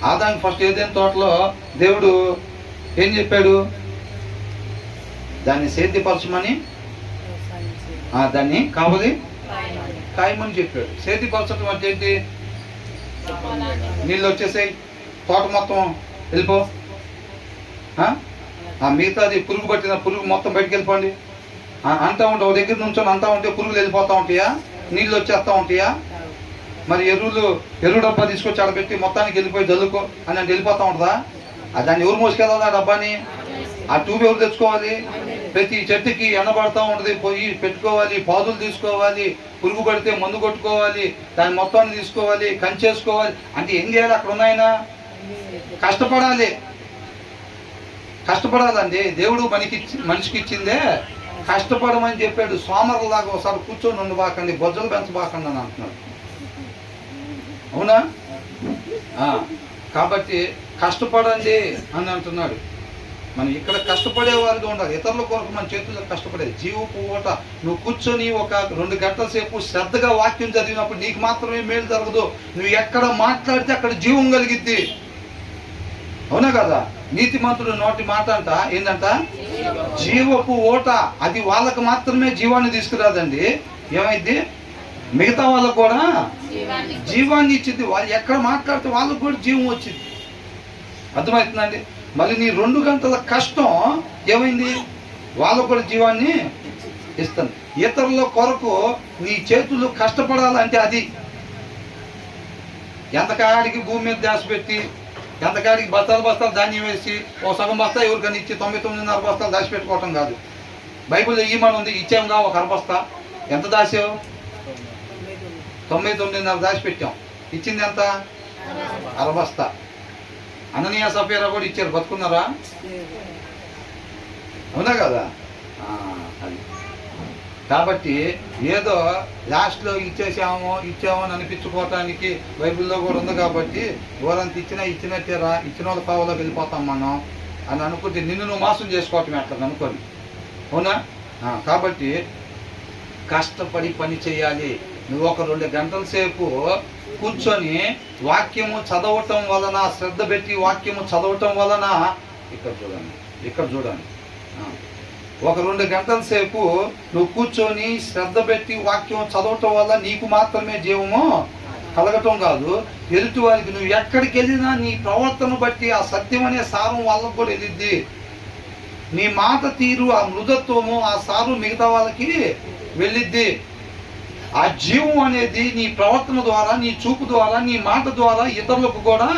ఆదానికి first ఏదైనా తోటలో దేవుడు ఏం చెప్పాడు? దాన్ని సేద్యపరచమని, దాన్ని కావలి కాయమని చెప్పాడు. సేద్యపరచడం అంటే ఏంటి? నీళ్ళు వచ్చేసాయి, తోట మొత్తం వెళ్ళిపో, మిగతాది పురుగు పట్టిన పురుగు మొత్తం బయటకు వెళ్ళిపోండి అంటా ఉంటావు. దగ్గర నుంచి అంటా ఉంటే పురుగులు వెళ్ళిపోతూ ఉంటాయా? నీళ్ళు వచ్చేస్తూ ఉంటాయా? మరి ఎరువు డబ్బా తీసుకొచ్చి ఆడబెట్టి మొత్తానికి వెళ్ళిపోయి జల్లుకో అని అంటే వెళ్ళిపోతూ ఉంటుందా? దాన్ని ఎవరు మోసుకెళ్ళాలి? ఆ డబ్బాని ఆ ట్యూబ్ ఎవరు తెచ్చుకోవాలి? ప్రతి చెట్టుకి ఎండబడతా ఉంటుంది, పోయి పెట్టుకోవాలి, పాదులు తీసుకోవాలి, పురుగు పడితే మందు కొట్టుకోవాలి, దాన్ని మొత్తాన్ని తీసుకోవాలి, కంచేసుకోవాలి. అంటే ఏం చేయాలి? అక్కడ ఉన్నాయన కష్టపడాలండి. దేవుడు మనిషికి ఇచ్చిందే కష్టపడమని చెప్పాడు. సోమరులాగా ఒకసారి కూర్చొని ఉండబాకండి, బొజ్జలు పెంచబాకండి అని అంటున్నాడు. అవునా? కాబట్టి కష్టపడండి అని అంటున్నాడు. మనం ఇక్కడ కష్టపడే వారిగా ఉండాలి. ఇతరుల కొరకు మన చేతుల్లో కష్టపడేది. జీవపు ఊట. నువ్వు కూర్చొని ఒక 2 గంటల సేపు శ్రద్ధగా వాక్యం చదివినప్పుడు నీకు మాత్రమే మేలు జరగదు. నువ్వు ఎక్కడ మాట్లాడితే అక్కడ జీవం కలిగిద్ది. అవునా కదా? నీతిమంతుడు నోటి మాట అంట ఏంటంట? జీవపు ఓట. అది వాళ్ళకు మాత్రమే జీవాన్ని తీసుకురాదండి. ఏమైంది? మిగతా వాళ్ళకు కూడా జీవాన్ని ఇచ్చింది. వాళ్ళు ఎక్కడ మాట్లాడితే వాళ్ళకు కూడా జీవం వచ్చింది. అర్థమవుతుందండి? మళ్ళీ నీ 2 గంటల కష్టం ఏమైంది? వాళ్ళకు కూడా జీవాన్ని ఇస్తుంది. ఇతరుల కొరకు నీ చేతులు కష్టపడాలంటే అది ఎంతకాడికి భూమి మీద ధ్యాస పెట్టి, ఎంతకాడికి బస్తాలు ధాన్యం వేసి ఒక సగం బస్తా ఎవరికని ఇచ్చి 99.5 బస్తాలు దాచిపెట్టుకోవటం కాదు. బైబిల్లో ఈమని ఉంది, ఇచ్చాంగా ఒక అరబస్తా. ఎంత దాచావు? 99.5 దాచిపెట్టాం. ఇచ్చింది ఎంత? అరబస్తా. అననీయ సఫీరా కూడా ఇచ్చారు, బతుకున్నారా? అవునా కదా? అది కాబట్టి ఏదో లాస్ట్లో ఇచ్చామో అని అనిపించుకోవటానికి బైబిల్లో కూడా ఉంది. కాబట్టి ఘోరంత ఇచ్చినట్టేరా, ఇచ్చిన వాళ్ళ పావులోకి వెళ్ళిపోతాం మనం అని అనుకుంటే నిన్ను నువ్వు మోసం చేసుకోవటమే అట్లా అనుకోని. అవునా? కాబట్టి కష్టపడి పని చేయాలి. నువ్వు ఒక 2 గంటల సేపు కూర్చొని వాక్యము చదవటం వలన, శ్రద్ధ పెట్టి వాక్యము చదవటం వలన, ఇక్కడ చూడండి ఒక 2 గంటల సేపు నువ్వు కూర్చొని శ్రద్ధ పెట్టి వాక్యం చదవటం వల్ల నీకు మాత్రమే జీవము కలగటం కాదు, ఎదుటి వారికి నువ్వు ఎక్కడికి వెళ్ళినా నీ ప్రవర్తన బట్టి ఆ సత్యం అనే సారం వాళ్ళకు కూడా వెళ్ళిద్ది. నీ మాట తీరు, ఆ మృదత్వము, ఆ సారు మిగతా వాళ్ళకి వెళ్ళిద్ది. ఆ జీవం అనేది నీ ప్రవర్తన ద్వారా, నీ చూపు ద్వారా, నీ మాట ద్వారా ఇతరులకు కూడా